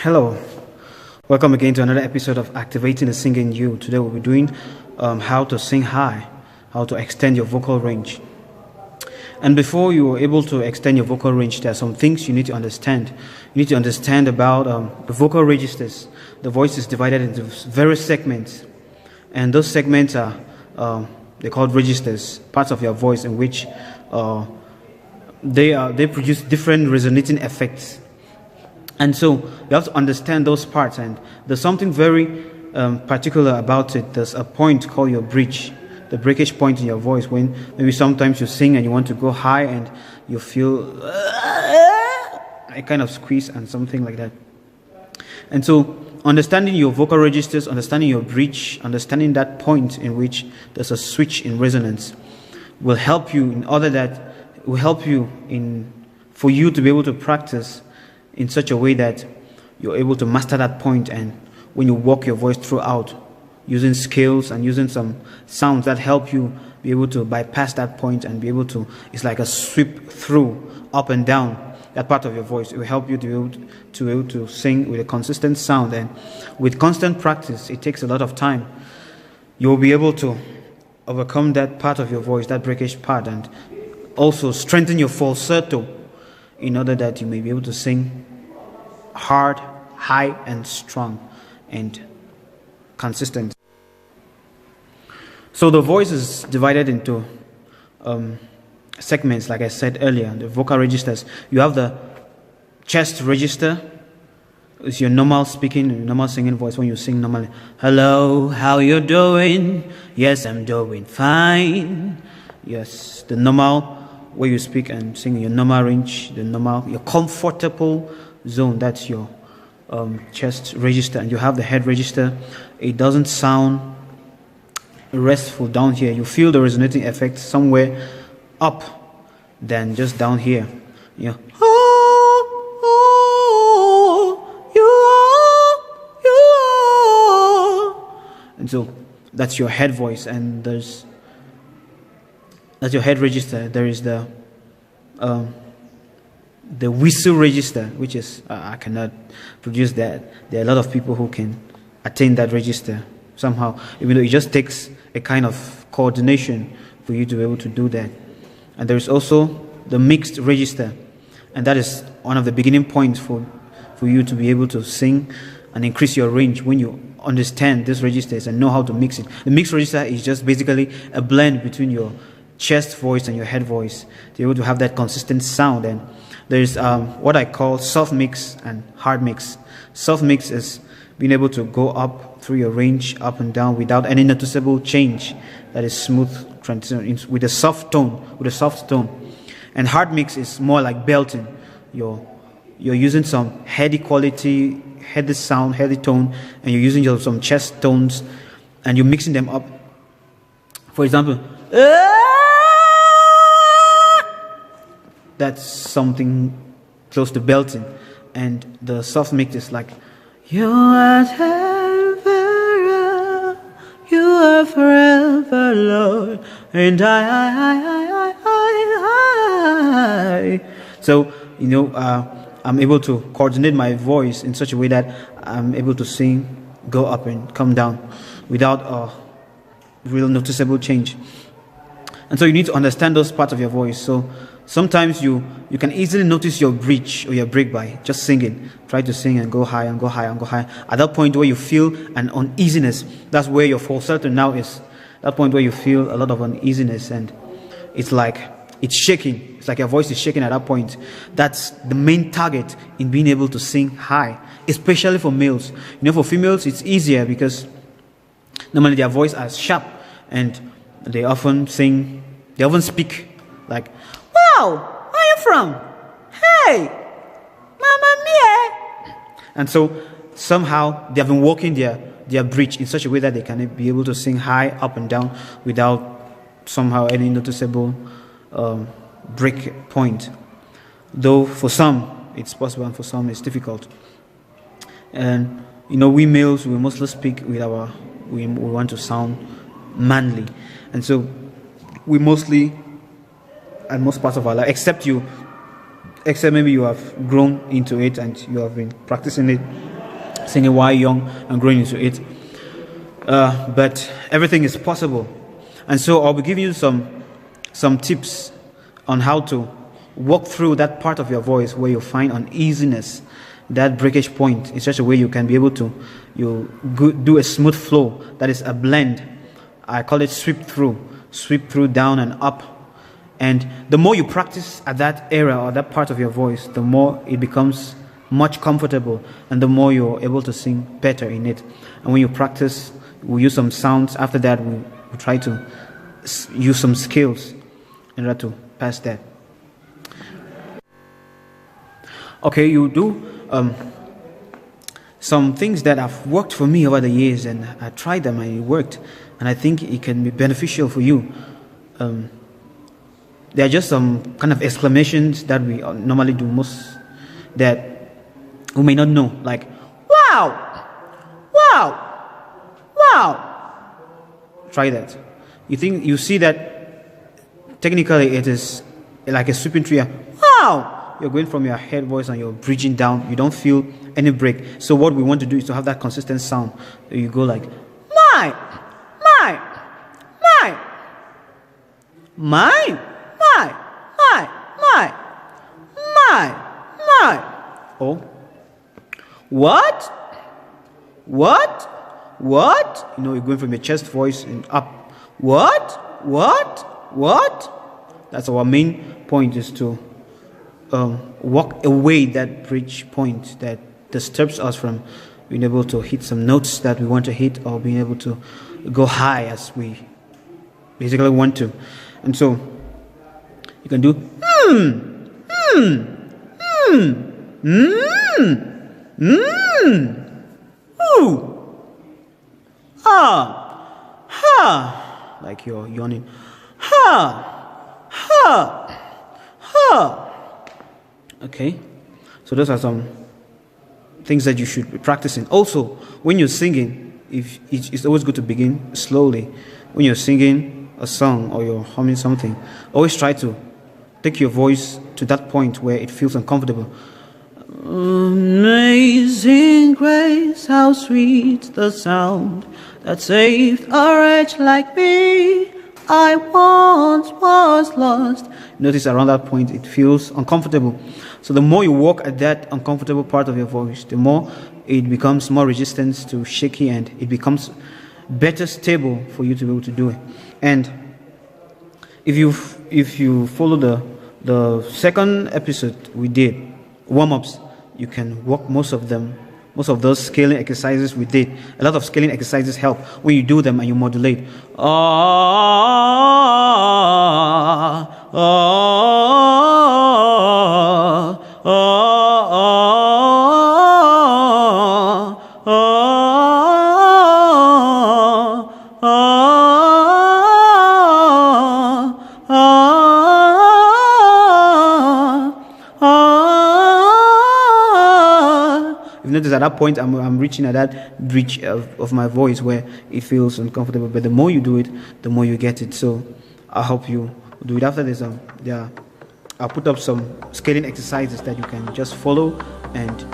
Hello, welcome again to another episode of Activating the Singing You. Today we'll be doing how to sing high, how to extend your vocal range. And before you are able to extend your vocal range, there are some things you need to understand. You need to understand about the vocal registers. The voice is divided into various segments, and those segments are they're called registers, parts of your voice in which they produce different resonating effects. And so you have to understand those parts, and there's something very particular about it. There's a point called your bridge, the breakage point in your voice, when maybe sometimes you sing and you want to go high and you feel a kind of squeeze and something like that. And so understanding your vocal registers, understanding your bridge, understanding that point in which there's a switch in resonance will help you for you to be able to practice in such a way that you're able to master that point, and when you walk your voice throughout using scales and using some sounds that help you be able to bypass that point and be able to, it's like a sweep through, up and down that part of your voice. It will help you to be able to sing with a consistent sound, and with constant practice, it takes a lot of time. You will be able to overcome that part of your voice, that breakage part, and also strengthen your falsetto in order that you may be able to sing hard, high, and strong, and consistent. So the voice is divided into segments, like I said earlier, the vocal registers. You have the chest register. It's your normal speaking, your normal singing voice when you sing normally. Hello, how you doing? Yes, I'm doing fine. Yes, the normal where you speak and sing your normal range, your comfortable zone. That's your chest register. And you have the head register. It doesn't sound restful down here. You feel the resonating effect somewhere up than just down here. Yeah. And so that's your head voice, and that's your head register. There is the whistle register, which is I cannot produce that. There are a lot of people who can attain that register somehow, even though it just takes a kind of coordination for you to be able to do that. And there is also the mixed register, and that is one of the beginning points for you to be able to sing and increase your range when you understand these registers and know how to mix it. The mixed register is just basically a blend between your chest voice and your head voice to be able to have that consistent sound. And there's what I call soft mix and hard mix. Soft mix is being able to go up through your range, up and down, without any noticeable change. That is smooth transition with a soft tone. And hard mix is more like belting. You're using some heady quality, heady sound, heady tone, and you're using some chest tones, and you're mixing them up. For example, that's something close to belting. And the soft mix is like, you are forever, you are forever, Lord, and I. So, I'm able to coordinate my voice in such a way that I'm able to sing, go up and come down without a real noticeable change. And so you need to understand those parts of your voice. So sometimes you can easily notice your bridge or your break by just singing. Try to sing and go high and go high and go high. At that point where you feel an uneasiness, that's where your falsetto now is. That point where you feel a lot of uneasiness, and it's like it's shaking. It's like your voice is shaking at that point. That's the main target in being able to sing high, especially for males. For females it's easier because normally their voice is sharp, and they often speak like, wow, where are you from? Hey, Mama Mia. And so somehow they have been working their bridge in such a way that they can be able to sing high, up and down without somehow any noticeable break point. Though for some it's possible and for some it's difficult. And we males, we mostly speak with we want to sound manly. And so we mostly, at most parts of our life, except maybe you have grown into it and you have been practicing it singing while young and growing into it. But everything is possible. And so I'll be giving you some tips on how to walk through that part of your voice where you find uneasiness, that breakage point, in such a way you can be able to do a smooth flow that is a blend. I call it sweep through, down and up. And the more you practice at that area or that part of your voice, the more it becomes much comfortable and the more you're able to sing better in it. And when you practice, we use some sounds. After that, we try to use some skills in order to pass that. Okay, you do some things that have worked for me over the years, and I tried them and it worked, and I think it can be beneficial for you. There are just some kind of exclamations that we normally do most that we may not know, like wow, wow, wow. Try that. You see that technically it is like a sweeping tree. Wow. You're going from your head voice and you're bridging down. You don't feel any break. So what we want to do is to have that consistent sound. You go like my, my, my, my, my, my, my, my, my. Oh, what? You know, you're going from your chest voice and up. What? That's our main point, is to walk away that bridge point that disturbs us from being able to hit some notes that we want to hit, or being able to go high as we basically want to. And so you can do ooh, ah, ha, like you're yawning, ha, ha, ha. Okay, so those are some things that you should be practicing. Also, when you're singing, it's always good to begin slowly. When you're singing a song or you're humming something, always try to take your voice to that point where it feels uncomfortable. Amazing grace, how sweet the sound that saved a wretch like me. I once was lost. Notice around that point it feels uncomfortable. So the more you walk at that uncomfortable part of your voice, the more it becomes more resistant to shaky, and it becomes better stable for you to be able to do it. And if you follow the second episode we did, warm-ups, you can walk most of those scaling exercises we did. A lot of scaling exercises help when you do them and you modulate. Notice at that point I'm reaching at that bridge of my voice where it feels uncomfortable, but the more you do it, the more you get it. So I'll help you do it. After this, I'll put up some scaling exercises that you can just follow and